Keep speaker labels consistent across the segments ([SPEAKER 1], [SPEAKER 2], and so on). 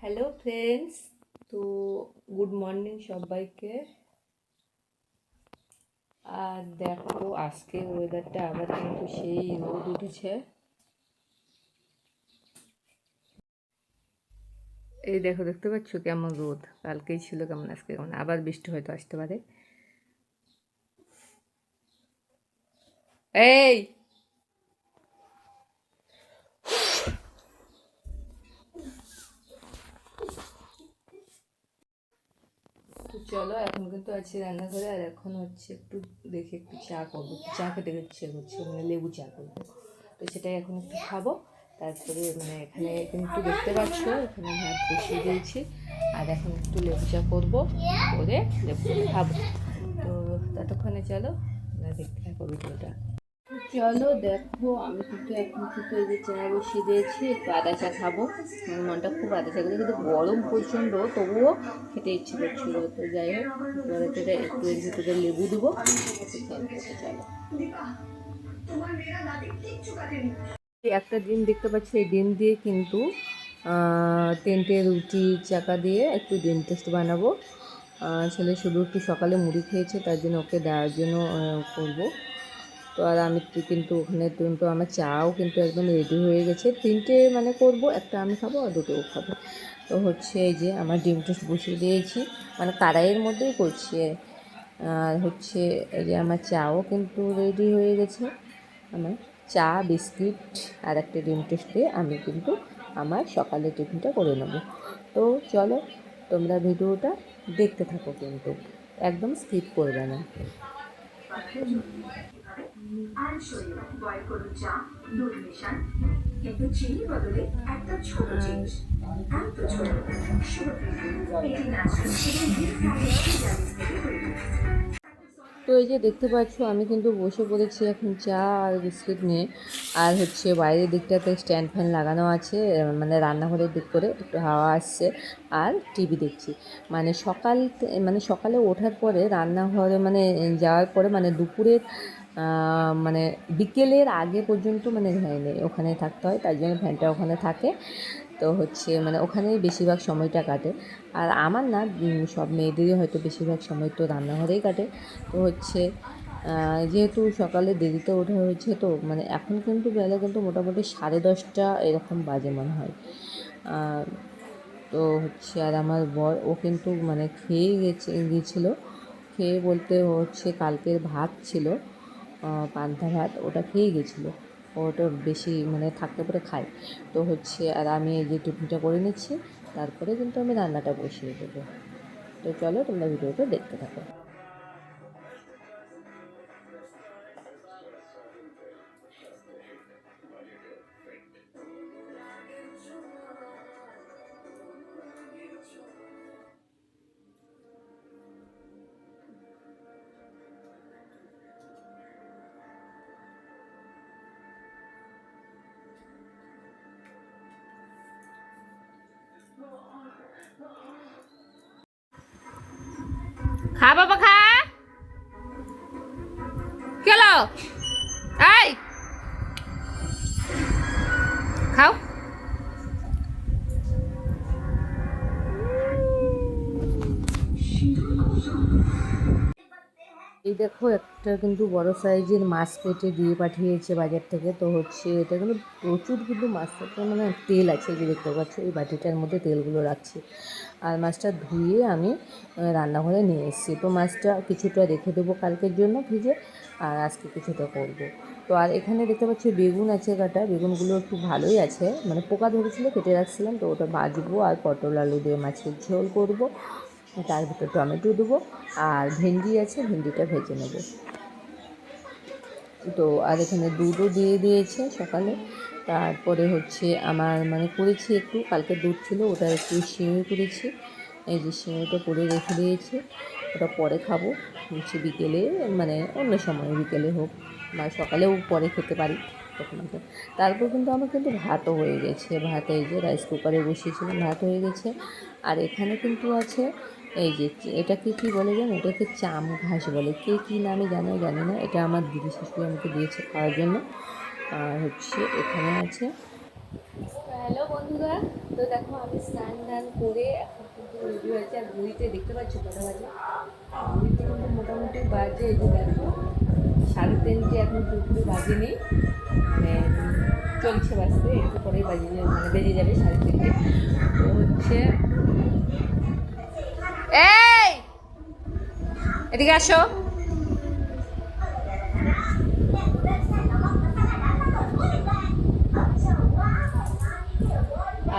[SPEAKER 1] Hello friends, তো good morning সবাইকে। আর দেখো আজকে ওয়েদারটা আবার কিন্তু সেই রোদ উঠেছে। এই দেখো, দেখতে পাচ্ছ কেমন রোদ, কালকেই ছিল কেমন, আজকে কেমন, আবার বৃষ্টি হয়তো আসতে পারে। এই তো চলো, এখন কিন্তু আছি রান্নাঘরে। আর এখন হচ্ছে একটু দেখে একটু চা করবো, চা খেতে ইচ্ছে করছে, মানে লেবু চা করবো। তো সেটাই এখন একটু খাবো। তারপরে মানে এখানে কিন্তু দেখতে পাচ্ছ এখানে ভাত বসিয়ে দিয়েছি। আর এখন একটু লেবু চা করবো, করে লেবু চা খাবো। তো ততক্ষণে চলো দেখতে থাকো ভিডিওটা। চলো দেখো, আমি কিন্তু এখন থেকে এই যে চা বসিয়ে দিয়েছি, একটু আদা চা খাবো। আমার মনটা খুব আদা চা খেতে, কিন্তু গরম প্রচণ্ড, তবুও খেতে ইচ্ছে করছিল। তো যাই হোক, পরে থেকে একটু এর ভিতরে লেবু দেবো। চলো, একটা ডিম দেখতে পাচ্ছি, এই ডিম দিয়ে কিন্তু 3টে রুটি চাকা দিয়ে একটু ডিম টোস্ট বানাবো। ছেলে শুধু একটু সকালে মুড়ি খেয়েছে, তার জন্য ওকে দেওয়ার জন্য করবো। তো আর আমি কিন্তু ওখানে কিন্তু আমার চাও কিন্তু একদম রেডি হয়ে গেছে। 3টে মানে করব, একটা আমি খাবো আর দুটো ও খাবো। তো হচ্ছে এই যে আমার ডিম টোস্ট বসিয়ে দিয়েছি, মানে কড়াইয়ের মধ্যেই করছি। আর হচ্ছে এই যে আমার চাও কিন্তু রেডি হয়ে গেছে। আমার চা, বিস্কিট আর একটা ডিম টোস্ট দিয়ে আমি কিন্তু আমার সকালের টিফিনটা করে নেব। তো চলো, তোমরা ভিডিওটা দেখতে থাকো, কিন্তু একদম স্কিপ করবে না। দুধ মেশান, কিন্তু চিনি বদলে একটা ছোট জিনিস, এত ছোট, এটি তো এই যে দেখতে পাচ্ছ আমি কিন্তু বসে পড়েছি এখন চা আর বিস্কিট নিয়ে। আর হচ্ছে বাইরের দিকটাতে স্ট্যান্ড ফ্যান লাগানো আছে, মানে রান্নাঘরের দিক করে একটু হাওয়া আসছে। আর টিভি দেখছি। মানে মানে সকালে ওঠার পরে রান্নাঘরে মানে যাওয়ার পরে মানে দুপুরের মানে বিকেলের আগে পর্যন্ত মানে নেই, ওখানে থাকতে হয়, তাই জন্য ফ্যানটা ওখানে থাকে। তো হচ্ছে মানে ওখানেই বেশিরভাগ সময়টা কাটে। আর আমার না, সব মেয়েদেরই হয়তো বেশিরভাগ সময় তো রান্নাঘরেই কাটে। তো হচ্ছে যেহেতু সকালে দেরিতে ওঠা হয়েছে, তো মানে এখন কিন্তু বেলা কিন্তু মোটামুটি 10:30 এরকম বাজে মনে হয়। তো হচ্ছে আর আমার বর ও কিন্তু মানে গিয়েছিলো। খেয়ে বলতে হচ্ছে কালকের ভাত ছিল, পান্তা ভাত, ওটা খেয়ে গেছিলো। ওটা বেশি মানে থাকতে পারে খায়। তো হচ্ছে আর আমি এই যে টিফিনটা করে নিচ্ছি, তারপরে কিন্তু আমি রান্নাটা বসিয়ে দেবো। তো চলো, তোমরা ভিডিওটা দেখতে থাকো। খা বাবা খা, চলো এই খাও। এই দেখো, একটা কিন্তু বড় সাইজের মাছ কেটে দিয়ে পাঠিয়েছে বাজার থেকে। তো হচ্ছে এটা কিন্তু প্রচুর কিন্তু মাছটাতে মানে তেল আছে, যে দেখতে পাচ্ছ এই বাটিটার মধ্যে তেলগুলো রাখছি। আর মাছটা ধুয়ে আমি রান্নাঘরে নিয়ে এসেছি। তো মাছটা কিছুটা রেখে দেবো কালকের জন্য ভিজে, আর আজকে কিছুটা করব। তো আর এখানে দেখতে পাচ্ছি বেগুন আছে কাটা, বেগুনগুলো একটু ভালোই আছে, মানে পোকা ধরেছিল, কেটে রাখছিলাম। তো ওটা ভাজবো, আর পটল আলু দিয়ে মাছের ঝোল করব। তার ভিতর টমেটো দেবো, আর ভেন্ডি আছে, ভেন্ডিটা ভেজে নেব। তো আর এখানে দুধও দিয়ে দিয়েছে সকালে। তারপরে হচ্ছে আমার মানে করেছি একটু, কালকে দুধ ছিল, ওটা একটু সিমে করেছি। এই যে সিমেটা করে রেখে দিয়েছি, ওটা পরে খাবো হচ্ছে বিকেলে, মানে অন্য সময় বিকেলে হোক বা সকালেও পরে খেতে পারি তখন। তারপর কিন্তু আমার কিন্তু ভাতও হয়ে গেছে। ভাত এই যে রাইস কুকারে বসিয়েছিলাম, ভাত হয়ে গেছে। আর এখানে কিন্তু আছে এই যে, এটাকে কী বলে জানো, এটাকে চাম ঘাস বলে, কে কী নামে জানি না। এটা আমার দিদি শাশুড়ি আমাকে দিয়েছে খাওয়ার জন্য। আর হচ্ছে এখানে আছে হ্যালো বন্ধুরা, তো দেখো আমি স্নান টান করে এখন কিন্তু রেডি হয়েছে। আর ঘড়িতে দেখতে পাচ্ছি কটা বাজে, ঘড়িতে কিন্তু মোটামুটি বাজে, এই যে দেখো 3:30 এখন পুরোপুরি বাজেনি, মানে চলছে বাজতে, একটু পরেই মানে বেজে যাবে 3:30। তো হচ্ছে এই এদিকে আসো।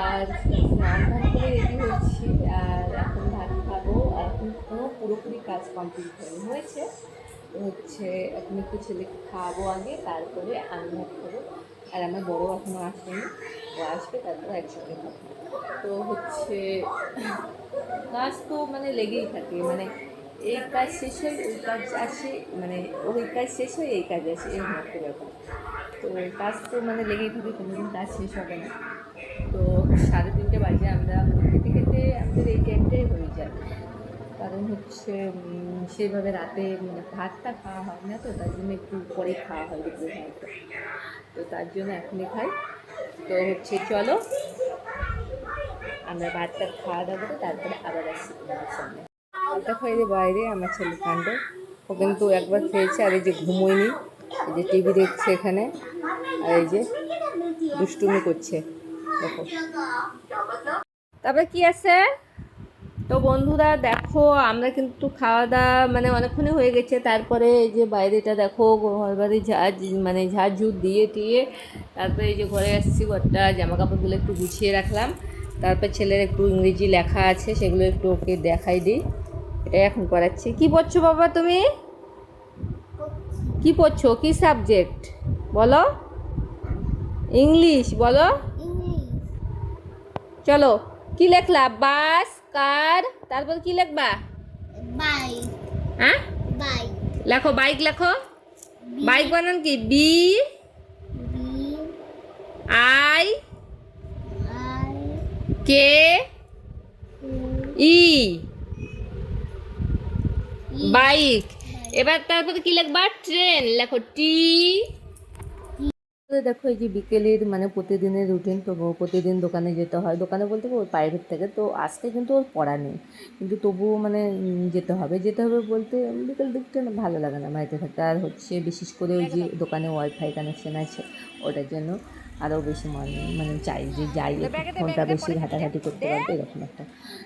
[SPEAKER 1] আর স্নান টান করে রেডি হচ্ছি, আর এখন ভাত খাবো। আর এখন কোনো পুরোপুরি কাজ কমপ্লিট হয়েছে। তো হচ্ছে এখন একটু ছেলেকে খাওয়াবো আগে, তারপরে আমি ভাত খাবো। আর আমার বড়ো এখনও আসেনি, ও আসবে তারপরে একসাথে খাবো। তো হচ্ছে কাজ তো মানে লেগেই থাকে, মানে এই কাজ শেষ হয় ওই কাজ আসে, মানে ওই কাজ শেষ হয় এই কাজ আসে, এরকম একটা ব্যাপার। তো কাজ তো মানে লেগেই থাকে, কোনোদিন কাজ শেষ হবে না। তো 3:30 বাজে, আমরা খেতে খেতে আমাদের এই টাইমটাই হয়ে যায়। কারণ হচ্ছে সেভাবে রাতে মানে ভাতটা খাওয়া হয় না, তো তার জন্য একটু পরে খাওয়া হয় দুপুরে ভাতটা, তো তার জন্য এখনই খাই। তো হচ্ছে চলো আমরা ভাতটা খাওয়া দাওয়া করে তারপরে আবার আসছি তোমাদের সামনে। ভাতটা খাই যে বাইরে আমার ছেলে কাণ্ড, ও কিন্তু একবার খেয়েছে, আর এই যে ঘুমোয়নি, এই যে টিভি দেখছে এখানে, আর এই যে দুষ্টুমি করছে দেখো। তারপরে কি আছে? তো বন্ধুরা দেখো আমরা কিন্তু খাওয়া দাওয়া মানে অনেকক্ষণই হয়ে গেছে। তারপরে এই যে বাইরেটা দেখো, ঘর বাড়ি মানে ঝাড়ঝুড় দিয়ে টিয়ে তারপরে এই যে ঘরে আসছি, ঘরটা জামা কাপড়গুলো একটু গুছিয়ে রাখলাম। তারপর ছেলের একটু ইংরেজি লেখা আছে, সেগুলো একটু ওকে দেখাই দিই, এটাই এখন করাচ্ছি। কি পড়ছো বাবা তুমি? কি পড়ছো? কি সাবজেক্ট বলো? ইংলিশ বলো। চলো, কি লেখলা? বাস, কার, তারপর কি লিখবা?
[SPEAKER 2] বাইক।
[SPEAKER 1] হ্যাঁ
[SPEAKER 2] বাইক
[SPEAKER 1] লেখো, বাইক লেখো। বাইক বানান কি? B
[SPEAKER 2] B
[SPEAKER 1] I
[SPEAKER 2] I
[SPEAKER 1] K E, bike. এবার তারপরে কি লিখবা? ট্রেন লেখো, টি। দেখো এই যে বিকেলের মানে প্রতিদিনের রুটিন, তো প্রতিদিন দোকানে যেতে হয়, দোকানে বলতে ওর প্রাইভেট থেকে, তো আজকে কিন্তু ওর পড়া নেই, কিন্তু তবুও মানে যেতে হবে বলতে বিকেল দিকটা না ভালো লাগে না বাড়িতে থাকতে। আর হচ্ছে বিশেষ করে ওই যে দোকানে ওয়াইফাই কানেকশান আছে, ওটার জন্য আরও বেশি মানে চাই যে যাই একটু ফোনটা বেশি ঘাটাঘাটি করতে পারবে, এরকম একটা।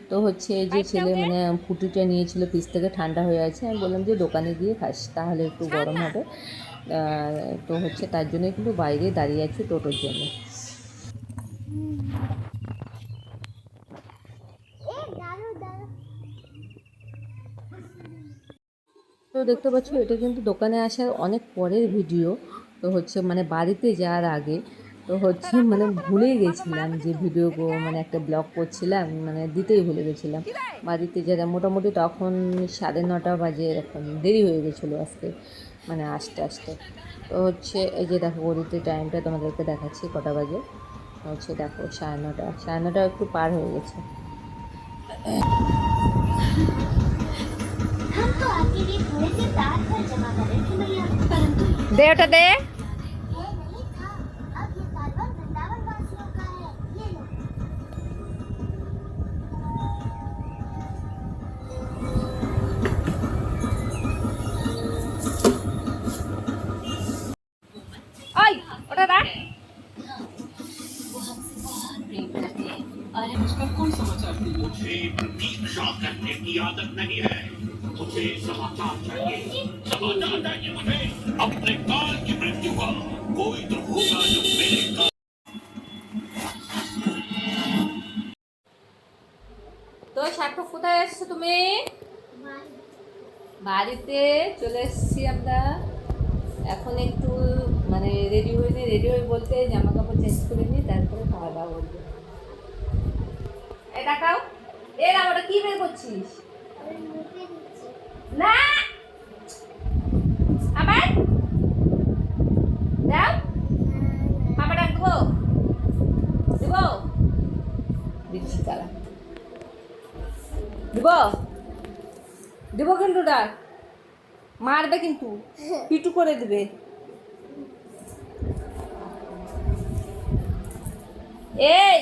[SPEAKER 1] তো হচ্ছে এই যে ছেলে মানে ফুটিটা নিয়েছিল ফ্রিজ থেকে, ঠান্ডা হয়ে আছে, আমি বললাম যে দোকানে গিয়ে খাস, তাহলে একটু গরম হবে। তো হচ্ছে তার জন্য কিন্তু বাইরে দাঁড়িয়ে আছি টোটোর জন্য। তো দেখতে পাচ্ছ এটা কিন্তু দোকানে আসার অনেক পরের ভিডিও। তো হচ্ছে মানে বাড়িতে যাওয়ার আগে, তো হচ্ছে মানে ভুলেই গেছিলাম যে ভিডিও মানে একটা ব্লগ করছিলাম, মানে দিতেই ভুলে গেছিলাম। বাড়িতে যারা মোটামুটি তখন 9:30 বাজে, এরকম দেরি হয়ে গেছিলো আসতে, মানে আসতে আসতে। তো হচ্ছে এই যে দেখো ঘড়িতে টাইমটা তোমাদেরকে দেখাচ্ছি কটা বাজে, হচ্ছে দেখো 9:30 একটু পার হয়ে গেছে। दे ওটা दे। ओए ওটা दे।
[SPEAKER 3] उसका कोई समाचार नहीं। मुझे प्रतीक्षा करने की आदत नहीं है, मुझे समाचार चाहिए, समाचार चाहिए मुझे। अपने काल की मृत्यु का कोई तो होगा जो मेरे काल।
[SPEAKER 1] তো সার্থক কোথায় এসছো তুমি? বাড়িতে চলে এসেছি আমরা। এখন একটু মানে রেডি হয়ে বলতে জামা কাপড় চেঞ্জ করে নিই, তারপরে খাওয়া দাওয়া করবো। এই দেখাও, এরা ওটা কি বের করছিস? না আবার দাও, আবার রাখবো, দেবো, দিচ্ছি তারা, দেবো কিন্তু ডাক মারবে, কিন্তু পিটু করে দেবে। এই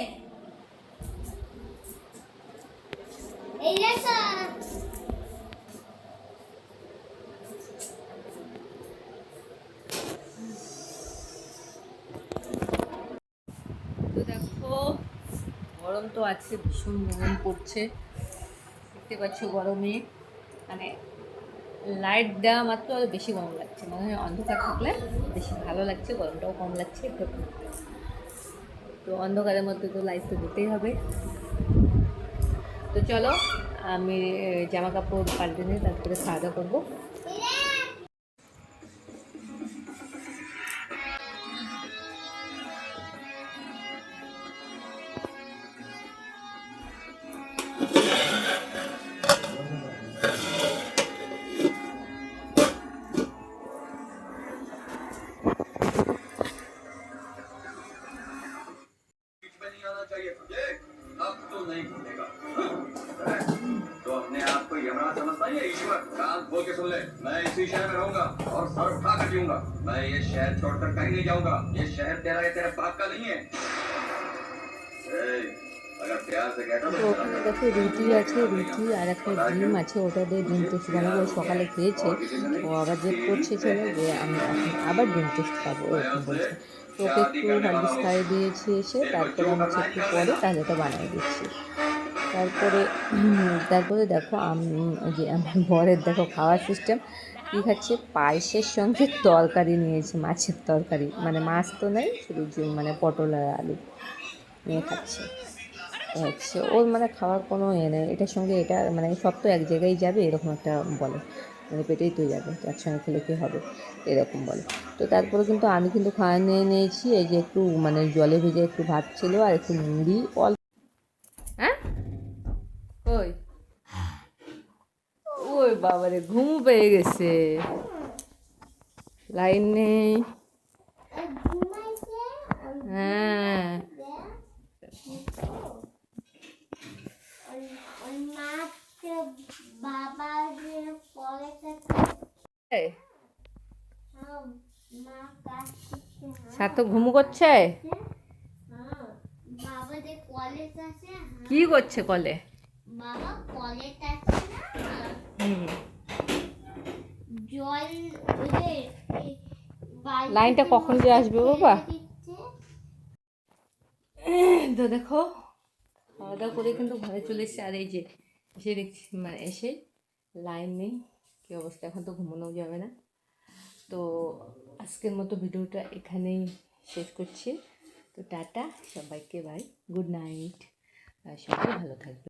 [SPEAKER 2] এই দেখো
[SPEAKER 1] তো দেখো গরম তো আছে, ভীষণ গরম পড়ছে, দেখতে পাচ্ছ গরমে মানে লাইট দেওয়া মাত্র আরো বেশি গরম লাগছে, মনে হয় অন্ধকার থাকলে বেশি ভালো লাগছে, গরমটাও কম লাগছে একটু। তো অন্ধকারের মধ্যে তো লাইট তো দিতেই হবে। তো চলো আমি জামা কাপড় পাল্টে নিয়ে তারপরে খাওয়া দাওয়া করবো।
[SPEAKER 3] में नहीं आना चाहिए समझे? अब तो नहीं भूलेगा तो अपने आप को यमराज समझता है या ईश्वर? कान खोल के सुन ले, मैं इसी शहर में रहूंगा और सर उठा कर जीऊंगा। मैं ये शहर छोड़कर कहीं नहीं जाऊंगा। ये शहर तेरा या तेरे बाप का नहीं है। ए, अगर प्यार से कहता
[SPEAKER 1] তো
[SPEAKER 3] तो
[SPEAKER 1] ওখানে দেখো রুটি আছে, রুটি আর একটা ডিম আছে, ওটা দিয়ে ডিম টোস্ট বানাবো। সকালে খেয়েছে, ও আবার জেদ করছে ছিল যে আমি এখন আবার ডিম টোস্ট খাবো, ওরকম বলছে। তো ওকে একটু হরলিক্স খাইয়ে দিয়েছি এসে, তারপরে আমি হচ্ছে একটু পরে তাহলেটা বানিয়ে দিচ্ছি। তারপরে তারপরে দেখো আমি যে আমার বরের দেখো খাওয়ার সিস্টেম কী খাচ্ছে, পায়েসের সঙ্গে তরকারি নিয়েছে, মাছের তরকারি, মানে মাছ তো নেই, শুধু মানে পটল আর আলু নিয়ে খাচ্ছে। হচ্ছে ওর মানে খাওয়ার কোনো এ নেই, এটার সঙ্গে এটা মানে সব তো এক জায়গায় যাবে এরকম একটা বলে, মানে পেটেই তো যাবে, তো একসঙ্গে খেলে কী হবে এরকম বলে। তো তারপরে কিন্তু আমি কিন্তু খাওয়া নিয়ে নিয়েছি, এই যে একটু মানে জলে ভেজে একটু ভাত ছিল আর একটু মুড়ি অল্প। হ্যাঁ ওই ওই বাবারে ঘুম পেয়ে গেছে, লাইন নেই।
[SPEAKER 2] ঘুমাইছে
[SPEAKER 1] হ্যাঁ
[SPEAKER 2] ওই মাকে বাবা যে পরে
[SPEAKER 1] এই,
[SPEAKER 2] মা কাজ করছে
[SPEAKER 1] সার্থক ঘুমু করছে,
[SPEAKER 2] হ্যাঁ বাবা যে কলেজ আছে
[SPEAKER 1] কি করছে কলে?
[SPEAKER 2] বাবা কলেজ আছে না
[SPEAKER 1] হুম
[SPEAKER 2] জল ওই যে বালতিতে
[SPEAKER 1] লাইনটা কখন যে আসবে বাবা?
[SPEAKER 2] দিচ্ছে।
[SPEAKER 1] তো দেখো খাওয়া দাওয়া করে কিন্তু ঘরে চলে এসেছে, আর এই যে এসে দেখছি মানে এসে লাইন নেই, কী অবস্থা, এখন তো ঘুমানোও যাবে না। তো আজকের মতো ভিডিওটা এখানেই শেষ করছি। তো টাটা সবাইকে, বাই, গুড নাইট, আর সবাই ভালো থাকবে।